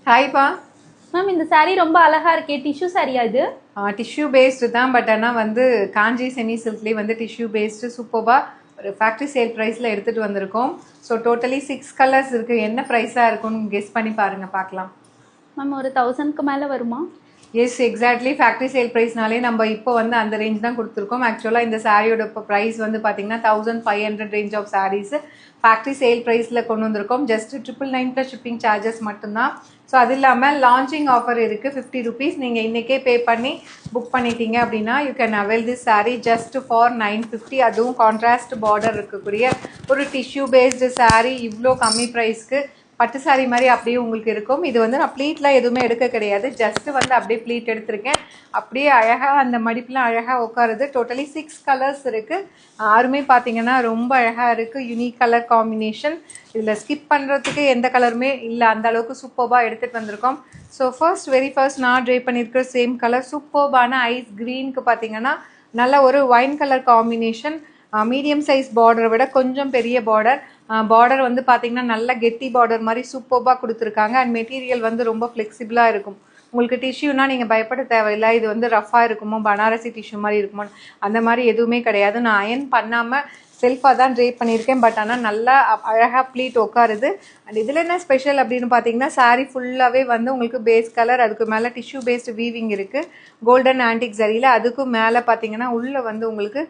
Hi பா. Ma'am இந்த saree ரொம்ப அழகா இருக்கே, டிஷ்யூ சாரியா இது? டிஷ்யூ பேஸ்டு தான், பட் ஆனால் வந்து காஞ்சி செமி சில்க்லேயே வந்து டிஷ்யூ பேஸ்டு சூப்பராக ஒரு ஃபேக்ட்ரி சேல் ப்ரைஸில் எடுத்துகிட்டு வந்திருக்கோம். ஸோ டோட்டலி 6 கலர்ஸ் இருக்குது. என்ன ப்ரைஸாக இருக்கும்னு கெஸ் பண்ணி பாருங்கள், பார்க்கலாம். மேம் ஒரு 1000க்கு மேலே வருமா? Yes, exactly. ஃபேக்ட்ரி சேல் ப்ரைஸ்னாலே நம்ம இப்போ வந்து அந்த ரேஞ்ச் தான் கொடுத்துருக்கோம். ஆக்சுவலாக இந்த சாரியோட இப்போ ப்ரைஸ் வந்து பார்த்தீங்கன்னா 1500 range of saris factory sale ப்ரைஸில் கொண்டு வந்திருக்கோம். ஜஸ்ட் 999 ப்ளஸ் ஷிப்பிங் சார்ஜஸ் மட்டும்தான். ஸோ அது இல்லாமல் லான்ச்சிங் ஆஃபர் இருக்குது. 50 ருபீஸ் நீங்கள் இன்றைக்கே பே பண்ணி புக் பண்ணிட்டீங்க அப்படின்னா you can avail this sari just for 950. அதுவும் கான்ட்ராஸ்ட் பார்டர் இருக்கக்கூடிய ஒரு டிஷ்யூ பேஸ்டு சாரீ இவ்வளோ கம்மி ப்ரைஸ்க்கு பட்டு சாரி மாதிரி அப்படியே உங்களுக்கு இருக்கும். இது வந்து நான் ப்ளீட்லாம் எதுவுமே எடுக்க கிடையாது, ஜஸ்ட்டு வந்து அப்படியே ப்ளீட் எடுத்திருக்கேன். அப்படியே அழகாக அந்த மடிப்புலாம் அழகாக உட்காருது. டோட்டலி 6 கலர்ஸ் இருக்குது. யாருமே பார்த்தீங்கன்னா ரொம்ப அழகாக இருக்குது. Unique colour combination. இதில் ஸ்கிப் பண்ணுறதுக்கு எந்த கலருமே இல்லை, அந்த அளவுக்கு சூப்பர்பாக எடுத்துகிட்டு வந்திருக்கோம். ஸோ வெரி ஃபர்ஸ்ட் நான் ட்ரை பண்ணியிருக்கிற சேம் கலர் சூப்பர்பான ஐஸ் க்ரீனுக்கு பார்த்தீங்கன்னா நல்ல ஒரு wine colour combination. Medium size பார்டரை விட கொஞ்சம் பெரிய பார்டர் வந்து பார்த்தீங்கன்னா நல்ல கெட்டி பார்டர் மாதிரி சூப்பர்பாக கொடுத்துருக்காங்க. அண்ட் மெட்டீரியல் வந்து ரொம்ப ஃப்ளெக்சிபிளாக இருக்கும். உங்களுக்கு டிஷ்யூனா நீங்கள் பயப்பட தேவையில்லை, இது வந்து ரஃபாக இருக்குமோ பனாரசி டிஷ்யூ மாதிரி இருக்குமோ அந்த மாதிரி எதுவுமே கிடையாது. நான் அயன் பண்ணாமல் செல்ஃபாக தான் ட்ரை பண்ணியிருக்கேன். பட் ஆனால் நல்லா அழகாக ப்ளீட் உட்காருது. அண்ட் இதில் என்ன ஸ்பெஷல் அப்படின்னு பார்த்தீங்கன்னா சாரீ ஃபுல்லாகவே வந்து உங்களுக்கு பேஸ் கலர், அதுக்கு மேலே டிஷ்யூ பேஸ்டு வீவிங் இருக்குது கோல்டன் ஆன்டிக் ஜரியில். அதுக்கும் மேலே பார்த்தீங்கன்னா உள்ளே வந்து உங்களுக்கு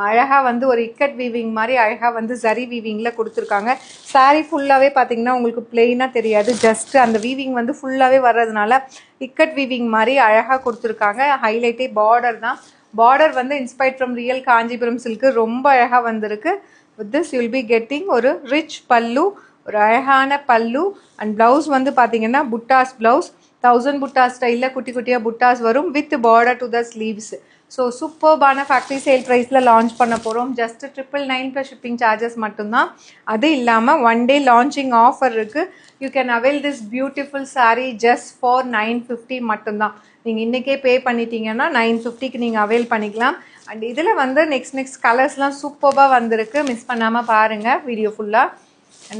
அழகாக வந்து ஒரு இக்கட் வீவிங் மாதிரி அழகாக வந்து ஜரி வீவிங்கில் கொடுத்துருக்காங்க. சாரீ ஃபுல்லாகவே பார்த்தீங்கன்னா உங்களுக்கு பிளெயினாக தெரியாது, ஜஸ்ட் அந்த வீவிங் வந்து ஃபுல்லாகவே வர்றதுனால இக்கட் வீவிங் மாதிரி அழகாக கொடுத்துருக்காங்க. ஹைலைட்டே பார்டர் தான். பார்டர் வந்து inspired from real Kanchipuram silk ரொம்ப அழகாக வந்திருக்கு. With this you will be getting ஒரு ரிச் பல்லு, ஒரு அழகான பல்லு. அண்ட் ப்ளவுஸ் வந்து பார்த்தீங்கன்னா புட்டாஸ் ப்ளவுஸ், 1000 புட்டாஸ் ஸ்டைலில் குட்டி குட்டியாக புட்டாஸ் வரும் with border to the sleeves. So சூப்பர்பான ஃபேக்ட்ரி சேல் ப்ரைஸில் லான்ச் பண்ண போகிறோம். ஜஸ்ட் 999 ப்ளஸ் ஷிப்பிங் சார்ஜஸ் மட்டும்தான். அது இல்லாமல் 1 டே லான்ச்சிங் ஆஃபர் இருக்குது. You can avail this beautiful sari just for 950 மட்டும்தான். நீங்கள் இன்றைக்கே பே பண்ணிட்டீங்கன்னா 950க்கு நீங்கள் அவைல் பண்ணிக்கலாம். அண்ட் இதில் வந்து நெக்ஸ்ட் கலர்ஸ்லாம் சூப்பராக வந்திருக்கு, மிஸ் பண்ணாமல் பாருங்கள் வீடியோ ஃபுல்லாக.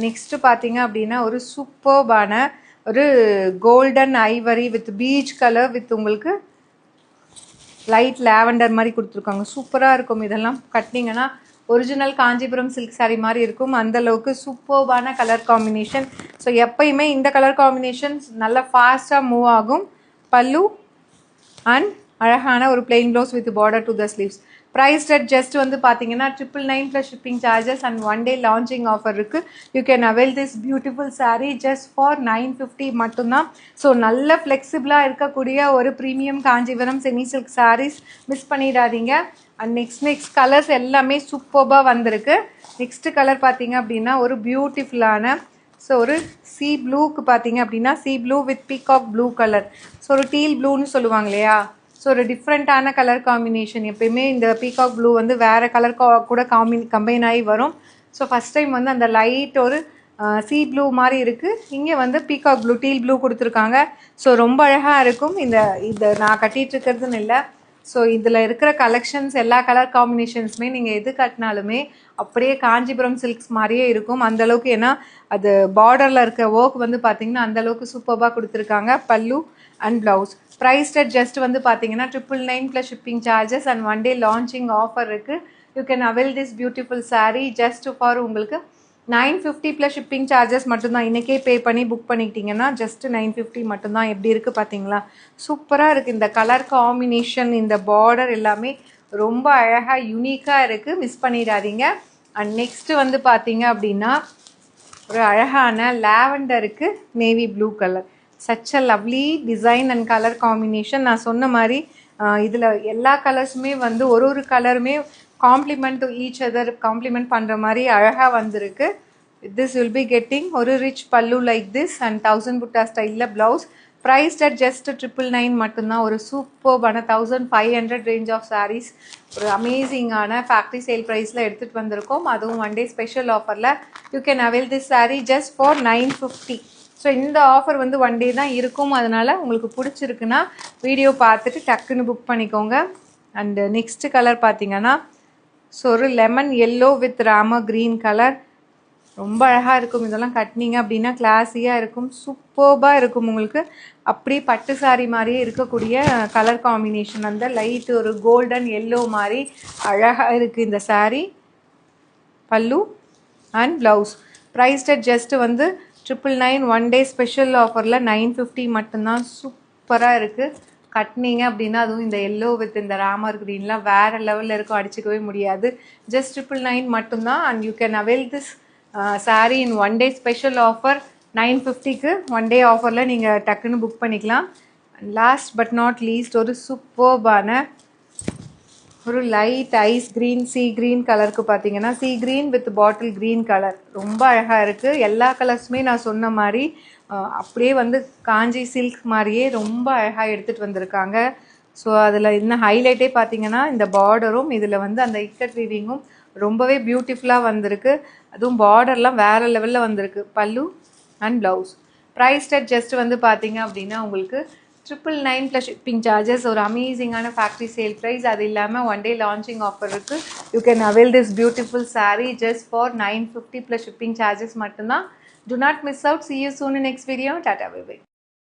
நெக்ஸ்ட்டு பார்த்தீங்க அப்படின்னா ஒரு சூப்பர்பான ஒரு golden Ivory with peach colour with உங்களுக்கு லைட் லாவெண்டர் மாதிரி கொடுத்துருக்காங்க. சூப்பராக இருக்கும். இதெல்லாம் கட்டினீங்கன்னா ஒரிஜினல் காஞ்சிபுரம் சில்க் சாரீ மாதிரி இருக்கும். அந்தளவுக்கு சூப்பர்பான கலர் காம்பினேஷன். ஸோ எப்பயுமே இந்த கலர் காம்பினேஷன்ஸ் நல்லா ஃபாஸ்ட்டாக மூவ் ஆகும். பல்லு அண்ட் அழகான ஒரு plain blouse with border to the sleeves. Price at just வந்து பார்த்தீங்கன்னா 999 plus shipping charges and 1 day launching offer இருக்குது. You can avail this beautiful sari just for 950 மட்டும்தான். ஸோ நல்ல ஃப்ளெக்சிபிளாக இருக்கக்கூடிய ஒரு premium Kanchipuram semi silk sarees miss பண்ணிடாதீங்க. அண்ட் நெக்ஸ்ட் கலர்ஸ் எல்லாமே சூப்பராக வந்திருக்கு. நெக்ஸ்ட் கலர் பார்த்தீங்க அப்படின்னா ஒரு பியூட்டிஃபுல்லான ஒரு சீ ப்ளூக்கு பார்த்தீங்க அப்படின்னா sea blue with peacock blue colour. So ஒரு டீல் ப்ளூன்னு சொல்லுவாங்க இல்லையா, ஸோ ஒரு டிஃப்ரெண்ட்டான கலர் காம்பினேஷன். எப்பயுமே இந்த பீகாக் ப்ளூ வந்து வேறு கலர் கூட கம்பைன் ஆகி வரும். ஸோ ஃபஸ்ட் டைம் வந்து அந்த லைட் ஒரு சீ ப்ளூ மாதிரி இருக்குது. இங்கே வந்து பீகாக் ப்ளூ டீல் ப்ளூ கொடுத்துருக்காங்க. ஸோ ரொம்ப அழகாக இருக்கும். இதை நான் கட்டிகிட்டு இருக்கிறதுன்னு இல்லை. ஸோ இதில் இருக்கிற கலெக்ஷன்ஸ் எல்லா கலர் காம்பினேஷன்ஸுமே நீங்கள் எது கட்டினாலுமே அப்படியே காஞ்சிபுரம் சில்க்ஸ் மாதிரியே இருக்கும் அந்தளவுக்கு. ஏன்னா அது பார்டரில் இருக்க ஒர்க் வந்து பார்த்திங்கன்னா அந்தளவுக்கு சூப்பராக கொடுத்துருக்காங்க. பல்லு and blouse. Price at just வந்து பார்த்தீங்கன்னா 999 plus shipping charges and 1 day launching offer இருக்குது. You can avail this beautiful sari just for உங்களுக்கு 950 ப்ளஸ் ஷிப்பிங் சார்ஜஸ் மட்டும்தான். இன்றைக்கே பே பண்ணி புக் பண்ணிக்கிட்டிங்கன்னா ஜஸ்ட் 950 மட்டும்தான். எப்படி இருக்குது பார்த்தீங்களா, சூப்பராக இருக்குது. இந்த கலர் காம்பினேஷன், இந்த பார்டர் எல்லாமே ரொம்ப அழகாக யூனிக்காக இருக்குது, மிஸ் பண்ணிடாதீங்க. அண்ட் நெக்ஸ்ட்டு வந்து பார்த்தீங்க அப்படின்னா ஒரு அழகான லாவெண்டருக்கு navy blue colour. Such a lovely design and colour combination. நான் சொன்ன மாதிரி இதில் எல்லா கலர்ஸுமே வந்து ஒரு கலருமே complement to each other complement பண்ணுற மாதிரி அழகாக வந்திருக்கு. திஸ் வில் பி கெட்டிங் ஒரு ரிச் பல்லு லைக் திஸ் அண்ட் 1000 புட்டா ஸ்டைலில் ப்ளவுஸ். ப்ரைஸ் அட் ஜஸ்ட் 999 மட்டும்தான். ஒரு சூப்பர்பான 1500 ரேஞ்ச் ஆஃப் சாரீஸ் ஒரு அமேசிங்கான ஃபேக்ட்ரி சேல் ப்ரைஸில் எடுத்துகிட்டு வந்திருக்கோம். அதுவும் 1 டே ஸ்பெஷல் ஆஃபரில். You can avail this sari just for 950. So இந்த ஆஃபர் வந்து 1 டே தான் இருக்கும். அதனால் உங்களுக்கு பிடிச்சிருக்குன்னா வீடியோ பார்த்துட்டு டக்குன்னு புக் பண்ணிக்கோங்க. அண்டு நெக்ஸ்ட்டு கலர் பார்த்தீங்கன்னா ஸோ ஒரு lemon yellow with Rama green colour. ரொம்ப அழகாக இருக்கும். இதெல்லாம் கட்டினீங்க அப்படின்னா கிளாஸியாக இருக்கும், சூப்பர்பாக இருக்கும் உங்களுக்கு. அப்படியே பட்டு சாரி மாதிரியே இருக்கக்கூடிய கலர் காம்பினேஷன், அந்த லைட் ஒரு கோல்டன் எல்லோ மாதிரி அழகாக இருக்குது இந்த சாரீ. பல்லு and blouse. Prized at just வந்து 999 ஒன் டே ஸ்பெஷல் ஆஃபரில் 950 மட்டும்தான். சூப்பராக இருக்குது. கட்டினீங்க அப்படின்னா அதுவும் இந்த எல்லோ வித் இந்த ராமர் க்ரீன்லாம் வேறு லெவலில் இருக்கும், அடிச்சிக்கவே முடியாது. ஜஸ்ட் 999 மட்டும்தான். And you can avail this saree in one day special offer 950க்கு. ஒன் டே ஆஃபரில் நீங்கள் டக்குன்னு புக் பண்ணிக்கலாம். லாஸ்ட் பட் நாட் லீஸ்ட் ஒரு சூப்பர்பான ஒரு light ice green sea green கலருக்கு பார்த்தீங்கன்னா sea green with bottle green colour ரொம்ப அழகாக இருக்குது. எல்லா கலர்ஸுமே நான் சொன்ன மாதிரி அப்படியே வந்து காஞ்சி சில்க் மாதிரியே ரொம்ப அழகாக எடுத்துகிட்டு வந்திருக்காங்க. ஸோ அதில் இன்னும் ஹைலைட்டே பார்த்தீங்கன்னா இந்த பார்டரும் இதில் வந்து அந்த இக்கட் வீவிங்கும் ரொம்பவே பியூட்டிஃபுல்லாக வந்திருக்கு. அதுவும் பார்டர்லாம் வேறு லெவலில் வந்திருக்கு. Pallu and blouse. Price at just வந்து பார்த்தீங்க அப்படின்னா உங்களுக்கு 999 ப்ளஸ் ஷிப்பிங் சார்ஜஸ். ஒரு அமேசிங்கான ஃபேக்ட்ரி சேல் ப்ரைஸ். அது இல்லாமல் ஒன் டே லான்ச்சிங் ஆஃபர் இருக்குது. You can avail this beautiful sari just for 950 plus shipping charges மட்டும்தான். Do not miss out. See you soon in next video. Tata, bye bye.